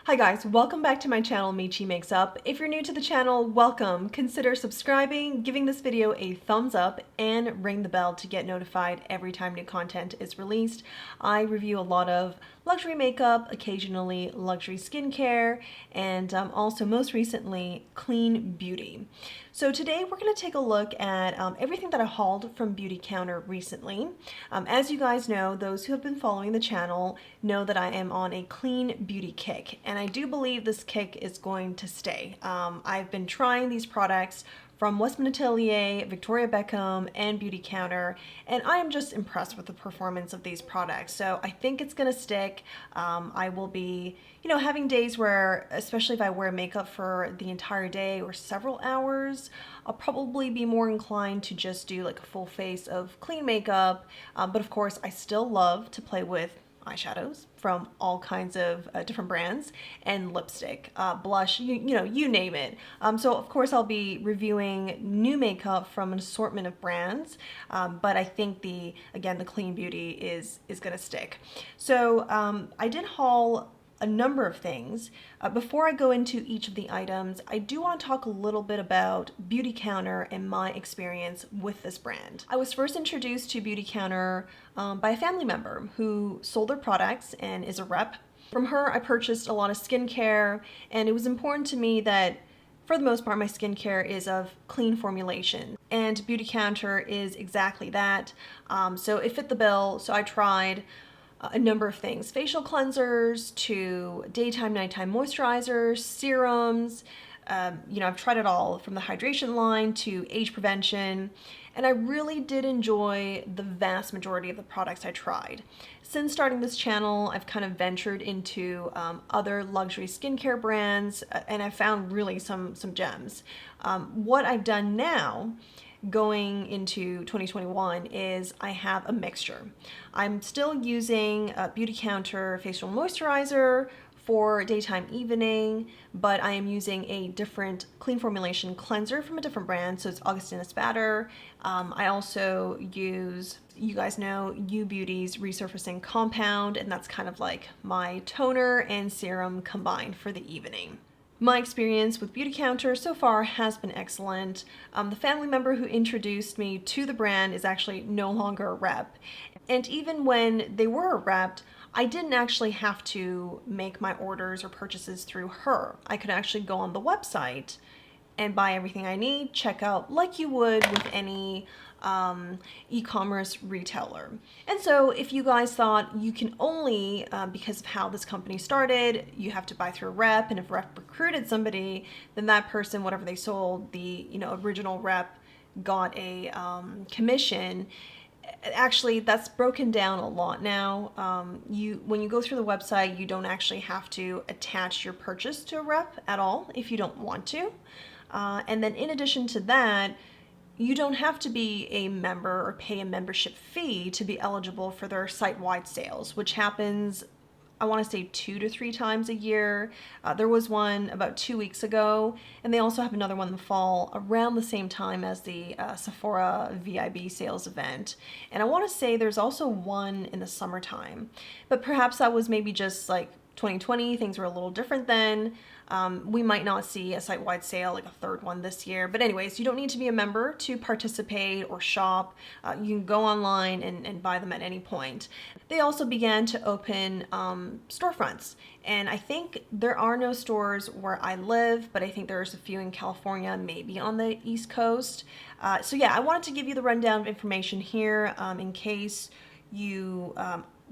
Hi guys, welcome back to my channel, Michi Makes Up. If you're new to the channel, welcome. Consider subscribing, giving this video a thumbs up, and ring the bell to get notified every time new content is released. I review a lot of luxury makeup, occasionally luxury skincare, and also most recently, clean beauty. So today we're going to take a look at everything that I hauled from BeautyCounter recently. As you guys know, those who have been following the channel know that I am on a clean beauty kick, and I do believe this kick is going to stay. I've been trying these products from Westman Atelier, Victoria Beckham, and BeautyCounter, and I am just impressed with the performance of these products. So I think it's gonna stick. I will be, having days where, especially if I wear makeup for the entire day or several hours, I'll probably be more inclined to just do like a full face of clean makeup. But of course, I still love to play with eyeshadows from all kinds of different brands, and lipstick, blush, you name it. So of course I'll be reviewing new makeup from an assortment of brands, but I think the clean beauty is gonna stick. So I did haul a number of things. Before I go into each of the items, I do want to talk a little bit about BeautyCounter and my experience with this brand. I was first introduced to BeautyCounter by a family member who sold their products and is a rep. From her, I purchased a lot of skincare, and it was important to me that for the most part, my skincare is of clean formulation, and BeautyCounter is exactly that. So it fit the bill, so I tried a number of things, facial cleansers to daytime, nighttime moisturizers, serums. I've tried it all, from the hydration line to age prevention, and I really did enjoy the vast majority of the products I tried. Since starting this channel, I've kind of ventured into other luxury skincare brands, and I found really some gems. What I've done now, going into 2021, is I have a mixture. I'm still using BeautyCounter facial moisturizer for daytime, evening, but I am using a different clean formulation cleanser from a different brand, so it's Augustina Spatter. I also use, you guys know, U Beauty's resurfacing compound, and that's kind of like my toner and serum combined for the evening. My experience with BeautyCounter so far has been excellent. The family member who introduced me to the brand is actually no longer a rep. And even when they were a rep, I didn't actually have to make my orders or purchases through her. I could actually go on the website and buy everything I need, check out like you would with any e-commerce retailer. And so if you guys thought you can only, because of how this company started, you have to buy through a rep, and if a rep recruited somebody, then that person, whatever they sold, the original rep got a commission. Actually, that's broken down a lot now. When you go through the website, you don't actually have to attach your purchase to a rep at all if you don't want to. And then in addition to that, you don't have to be a member or pay a membership fee to be eligible for their site-wide sales, which happens, I want to say 2 to 3 times a year. There was one about 2 weeks ago, and they also have another one in the fall around the same time as the Sephora VIB sales event. And I want to say there's also one in the summertime, but perhaps that was maybe just like 2020, things were a little different then. We might not see a site-wide sale, like a third one this year. But anyways, you don't need to be a member to participate or shop. You can go online and buy them at any point. They also began to open storefronts. And I think there are no stores where I live, but I think there's a few in California, maybe on the East Coast. So yeah, I wanted to give you the rundown of information here in case you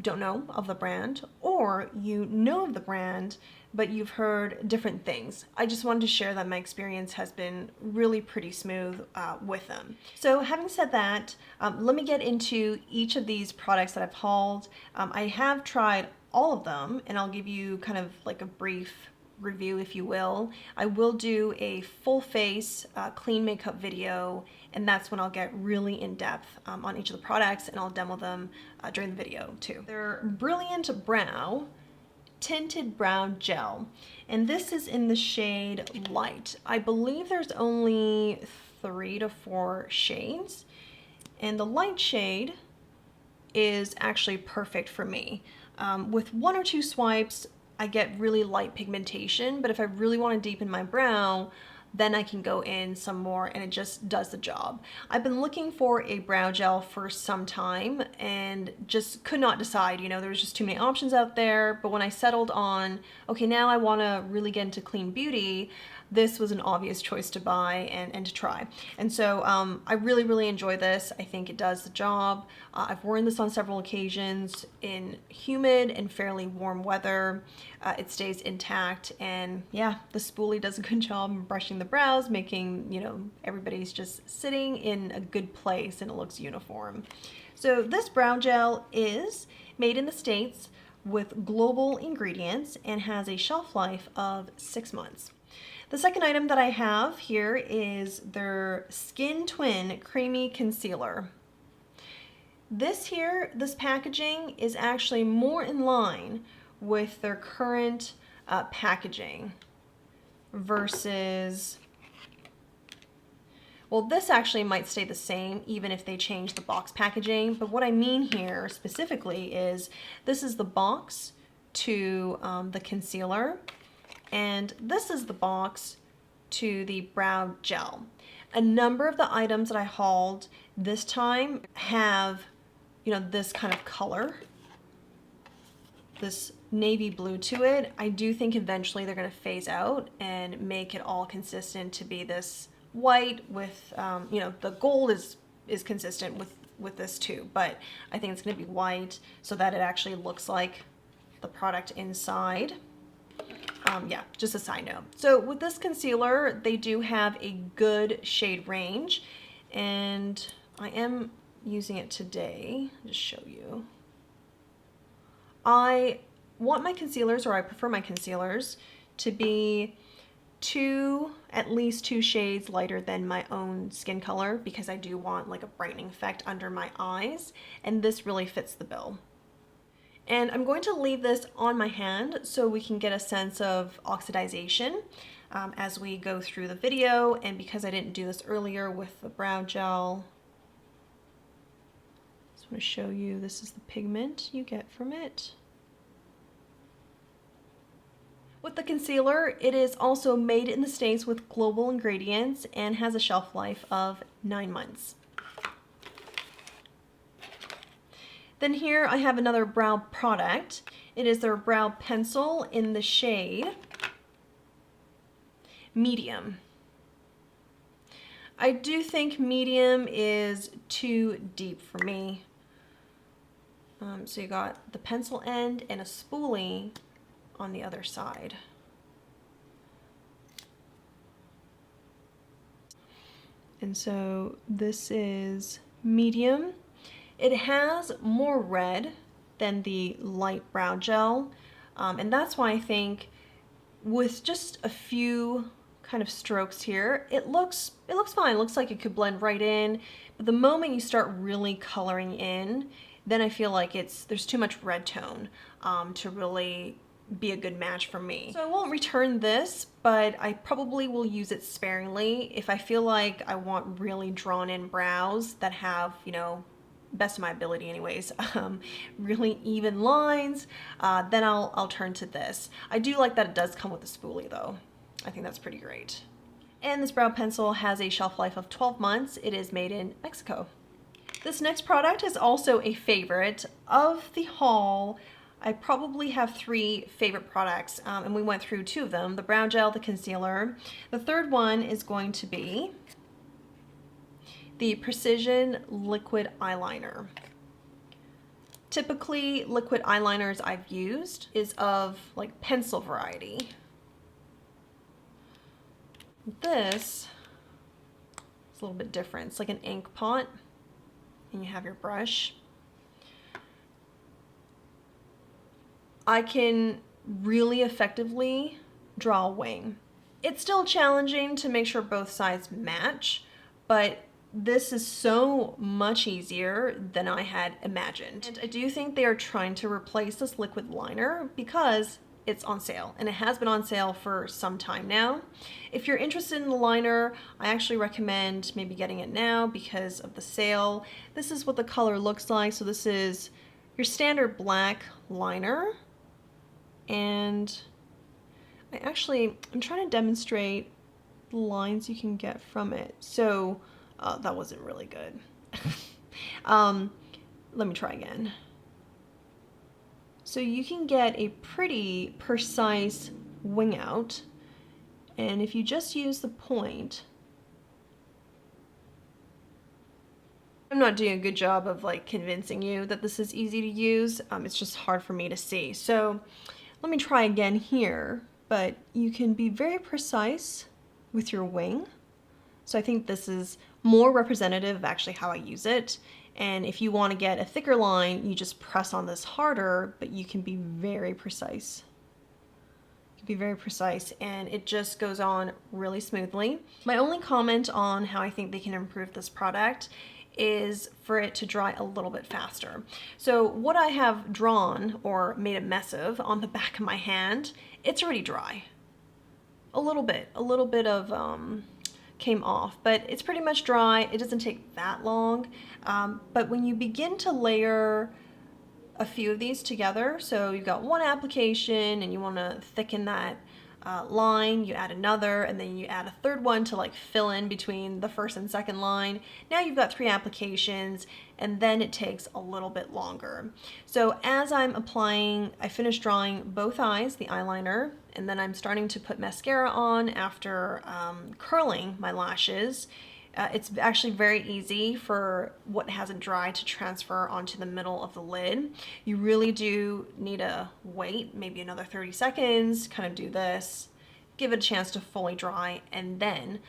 don't know of the brand, or you know of the brand but you've heard different things. I just wanted to share that my experience has been really pretty smooth with them. So having said that, let me get into each of these products that I've hauled. I have tried all of them, and I'll give you kind of like a brief review, if you will. I will do a full face clean makeup video, and that's when I'll get really in depth on each of the products, and I'll demo them during the video too. They're Brilliant Brow Tinted Brow Gel, and this is in the shade Light. I believe there's only 3 to 4 shades, and the light shade is actually perfect for me. With 1 or 2 swipes, I get really light pigmentation, but if I really want to deepen my brow, then I can go in some more and it just does the job. I've been looking for a brow gel for some time and just could not decide. You know, there was just too many options out there. But when I settled on, okay, now I want to really get into clean beauty, this was an obvious choice to buy and to try. And so I really enjoy this. I think it does the job. I've worn this on several occasions in humid and fairly warm weather. It stays intact, and yeah, the spoolie does a good job in brushing the brows, making, you know, everybody's just sitting in a good place and it looks uniform. So this brow gel is made in the States with global ingredients and has a shelf life of 6 months. The second item that I have here is their Skin Twin Creamy Concealer. This packaging is actually more in line with their current packaging versus, well, this actually might stay the same even if they change the box packaging, but what I mean here specifically is this is the box to the concealer, and this is the box to the brow gel. A number of the items that I hauled this time have, you know, this kind of color, this navy blue to it. I do think eventually they're going to phase out and make it all consistent to be this white with, you know, the gold is consistent with this too, but I think it's going to be white so that it actually looks like the product inside. Yeah, just a side note. So with this concealer, they do have a good shade range, and I am using it today. I'll just show you. I want my concealers, or I prefer my concealers, to be at least two shades lighter than my own skin color, because I do want like a brightening effect under my eyes, and this really fits the bill. And I'm going to leave this on my hand so we can get a sense of oxidization as we go through the video. And because I didn't do this earlier with the brow gel, I just want to show you, this is the pigment you get from it. With the concealer, it is also made in the States with global ingredients and has a shelf life of 9 months. Then here I have another brow product. It is their brow pencil in the shade Medium. I do think medium is too deep for me. So you got the pencil end and a spoolie on the other side. And so this is medium. It has more red than the light brow gel, and that's why I think with just a few kind of strokes here, it looks fine. It looks like it could blend right in, but the moment you start really coloring in, then I feel like there's too much red tone to really be a good match for me. So I won't return this, but I probably will use it sparingly. If I feel like I want really drawn in brows that have, you know, best of my ability anyways, really even lines, then I'll turn to this. I do like that it does come with a spoolie though. I think that's pretty great. And this brow pencil has a shelf life of 12 months. It is made in Mexico. This next product is also a favorite of the haul. I probably have 3 favorite products, and we went through 2 of them, the brow gel, the concealer. The third one is going to be the Precision Liquid Eyeliner. Typically, liquid eyeliners I've used is of like pencil variety. This is a little bit different. It's like an ink pot, and you have your brush. I can really effectively draw a wing. It's still challenging to make sure both sides match, but this is so much easier than I had imagined. And I do think they are trying to replace this liquid liner because it's on sale, and it has been on sale for some time now. If you're interested in the liner, I actually recommend maybe getting it now because of the sale. This is what the color looks like. So this is your standard black liner. and I'm trying to demonstrate the lines you can get from it. So that wasn't really good. Let me try again. So you can get a pretty precise wing out, and if you just use the point, I'm not doing a good job of like convincing you that this is easy to use. It's just hard for me to see. So let me try again here, but you can be very precise with your wing. So I think this is more representative of actually how I use it. And if you want to get a thicker line, you just press on this harder, but you can be very precise. You can be very precise, and it just goes on really smoothly. My only comment on how I think they can improve this product is for it to dry a little bit faster. So what I have drawn or made a mess of on the back of my hand, it's already dry. A little bit of came off, but it's pretty much dry. It doesn't take that long. But when you begin to layer a few of these together, so you've got one application and you want to thicken that line, you add another, and then you add a third one to like fill in between the first and second line. Now you've got 3 applications, and then it takes a little bit longer. So as I'm applying, I finished drawing both eyes, the eyeliner, and then I'm starting to put mascara on after curling my lashes. It's actually very easy for what hasn't dried to transfer onto the middle of the lid. You really do need to wait maybe another 30 seconds, kind of do this, give it a chance to fully dry, and then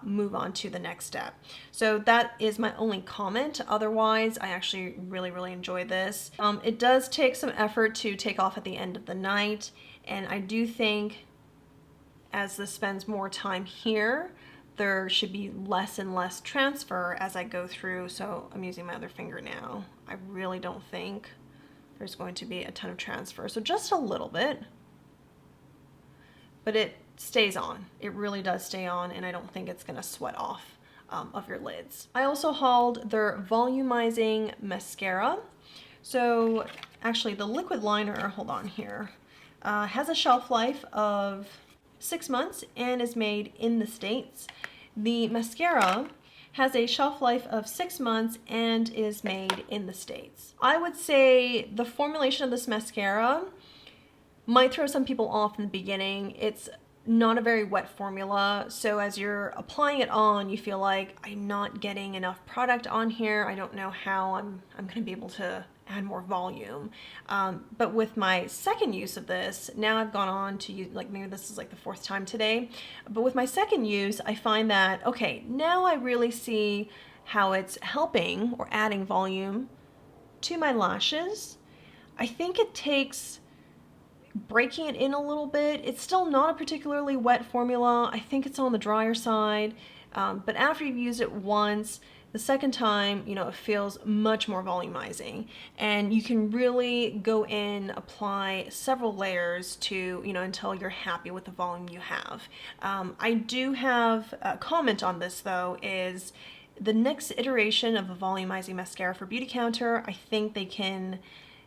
move on to the next step. So that is my only comment. Otherwise, I actually really enjoy this. It does take some effort to take off at the end of the night, and I do think as this spends more time here, there should be less and less transfer as I go through. So I'm using my other finger now. I really don't think there's going to be a ton of transfer. So just a little bit, but it stays on. It really does stay on, and I don't think it's gonna sweat off of your lids. I also hauled their volumizing mascara. So actually the liquid liner, hold on here, has a shelf life of 6 months and is made in the States. The mascara has a shelf life of 6 months and is made in the States. I would say the formulation of this mascara might throw some people off in the beginning. It's not a very wet formula, so as you're applying it on, you feel like I'm not getting enough product on here. I don't know how I'm gonna be able to add more volume. But with my second use of this, now I've gone on to use, like maybe this is like the 4th time today, but with my second use, I find that, okay, now I really see how it's helping or adding volume to my lashes. I think it takes breaking it in a little bit. It's still not a particularly wet formula. I think it's on the drier side, but after you've used it once, the second time, you know, it feels much more volumizing, and you can really go in, apply several layers to, you know, until you're happy with the volume you have. I do have a comment on this though, is the next iteration of a volumizing mascara for BeautyCounter, I think they can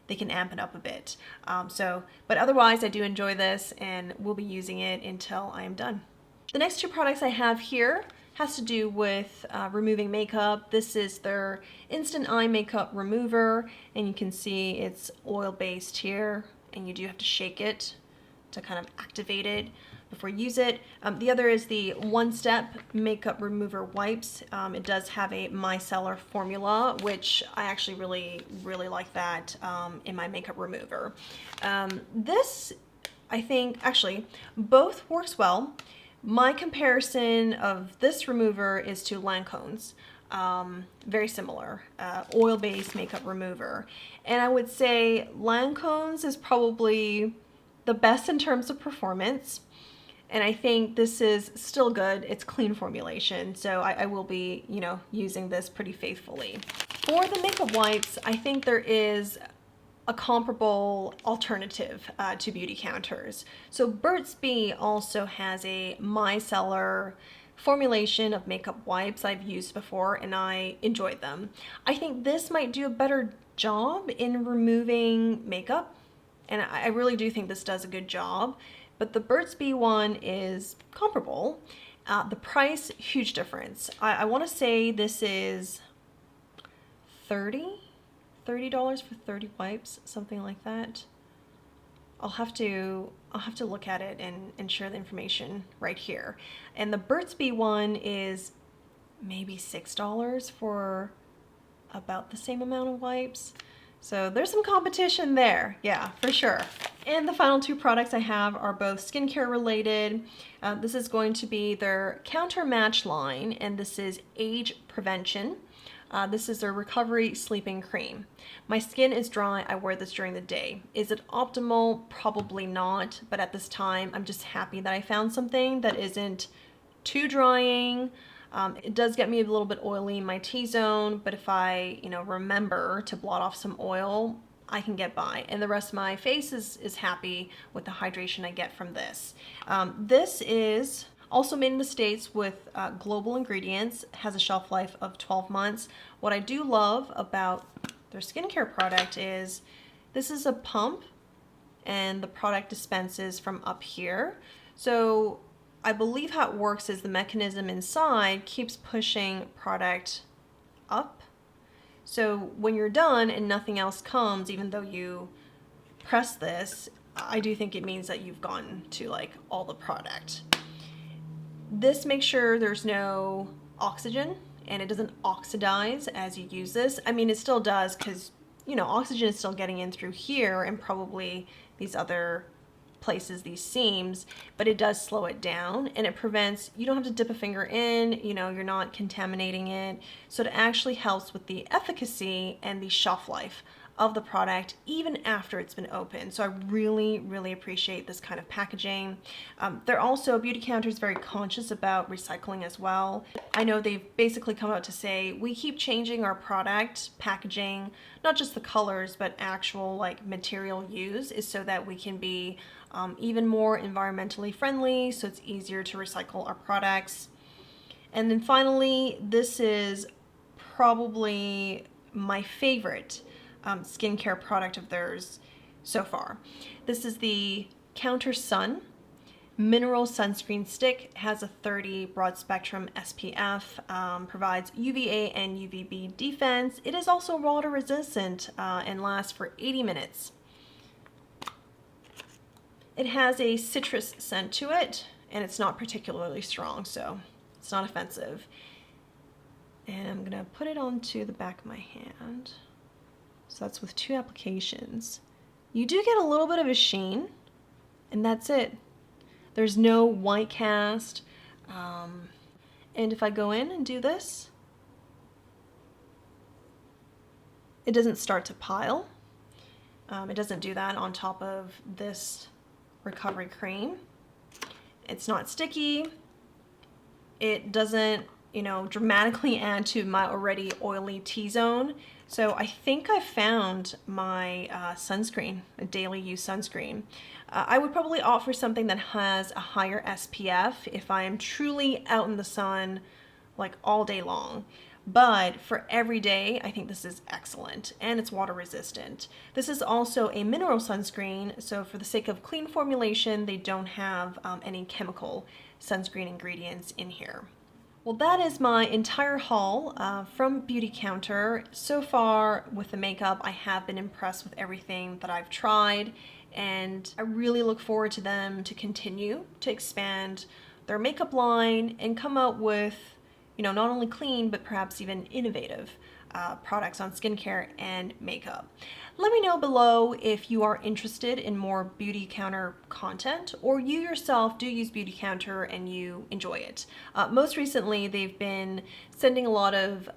amp it up a bit. But otherwise I do enjoy this and will be using it until I am done. The next 2 products I have here has to do with removing makeup. This is their Instant Eye Makeup Remover, and you can see it's oil-based here, and you do have to shake it to kind of activate it before you use it. The other is the one-step makeup remover wipes. It does have a micellar formula, which I actually really like that in my makeup remover. This, I think, actually, both works well. My comparison of this remover is to Lancome's. Very similar, oil-based makeup remover. And I would say Lancome's is probably the best in terms of performance. And I think this is still good. It's clean formulation, so I will be, you know, using this pretty faithfully. For the makeup wipes, I think there is a comparable alternative to BeautyCounter's. So Burt's Bee also has a micellar formulation of makeup wipes I've used before, and I enjoyed them. I think this might do a better job in removing makeup and I really do think this does a good job. But the Burt's Bee one is comparable. The price, huge difference. I want to say this is $30 for 30 wipes, something like that. I'll have to look at it and share the information right here. And the Burt's Bee one is maybe $6 for about the same amount of wipes. So there's some competition there, yeah, for sure. And the final two products I have are both skincare related. This is going to be their Counter Match line, and this is Age Prevention. This is their Recovery Sleeping Cream. My skin is dry, I wear this during the day. Is it optimal? Probably not, but at this time, I'm just happy that I found something that isn't too drying. It does get me a little bit oily in my T-zone, but if I, remember to blot off some oil, I can get by. And the rest of my face is happy with the hydration I get from this. This is also made in the States with global ingredients, has a shelf life of 12 months. What I do love about their skincare product is this is a pump and the product dispenses from up here. So I believe how it works is the mechanism inside keeps pushing product up. So when you're done and nothing else comes, even though you press this, I do think it means that you've gotten to like all the product. This makes sure there's no oxygen and it doesn't oxidize as you use this. I mean, it still does because, oxygen is still getting in through here and probably these other places, these seams, but it does slow it down and it prevents, you don't have to dip a finger in, you're not contaminating it. So it actually helps with the efficacy and the shelf life of the product even after it's been opened. So I really, really appreciate this kind of packaging. They're also, BeautyCounter is very conscious about recycling as well. I know they've basically come out to say, we keep changing our product packaging, not just the colors, but actual like material used is so that we can be even more environmentally friendly, so it's easier to recycle our products. And then finally, this is probably my favorite skincare product of theirs so far. This is the Counter Sun Mineral Sunscreen Stick. It has a 30 broad spectrum SPF, provides UVA and UVB defense. It is also water resistant and lasts for 80 minutes. It has a citrus scent to it, and it's not particularly strong, so it's not offensive. And I'm gonna put it onto the back of my hand. So that's with 2 applications. You do get a little bit of a sheen, and that's it. There's no white cast. And if I go in and do this, it doesn't start to pile. It doesn't do that on top of this recovery cream. It's not sticky. It doesn't, dramatically add to my already oily T-zone. So I think I found my sunscreen, a daily use sunscreen. I would probably opt for something that has a higher SPF if I am truly out in the sun like all day long. But for every day, I think this is excellent, and it's water resistant. This is also a mineral sunscreen, so for the sake of clean formulation, they don't have any chemical sunscreen ingredients in here. Well, that is my entire haul from BeautyCounter. So far with the makeup, I have been impressed with everything that I've tried, and I really look forward to them to continue to expand their makeup line and come out with not only clean, but perhaps even innovative products on skincare and makeup. Let me know below if you are interested in more BeautyCounter content, or you yourself do use BeautyCounter and you enjoy it. Most recently, they've been sending a lot of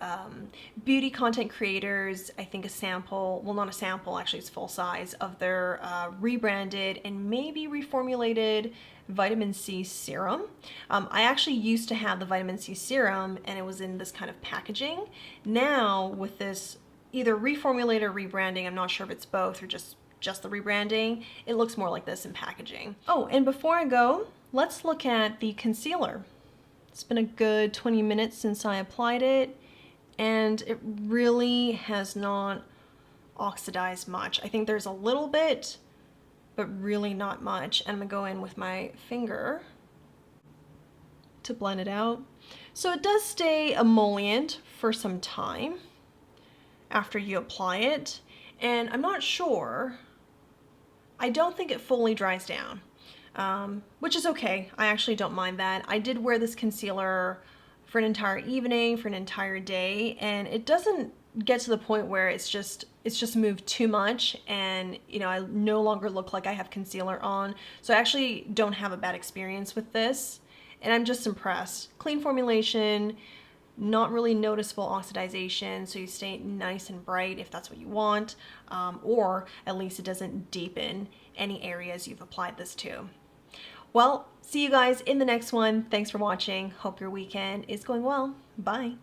beauty content creators, I think a sample, well not a sample, actually it's full size, of their rebranded and maybe reformulated vitamin C serum. I actually used to have the vitamin C serum and it was in this kind of packaging. Now with this either reformulated or rebranding, I'm not sure if it's both or just the rebranding, it looks more like this in packaging. Oh, and before I go, let's look at the concealer. It's been a good 20 minutes since I applied it, and it really has not oxidized much. I think there's a little bit but really not much. And I'm gonna go in with my finger to blend it out. So it does stay emollient for some time after you apply it. And I'm not sure, I don't think it fully dries down, which is okay. I actually don't mind that. I did wear this concealer for an entire evening, for an entire day, and it doesn't get to the point where it's just moved too much and, you know, I no longer look like I have concealer on. So I actually don't have a bad experience with this, and I'm just impressed. Clean formulation, not really noticeable oxidization, so you stay nice and bright if that's what you want, or at least it doesn't deepen any areas you've applied this to. Well, see you guys in the next one. Thanks for watching. Hope your weekend is going well. Bye.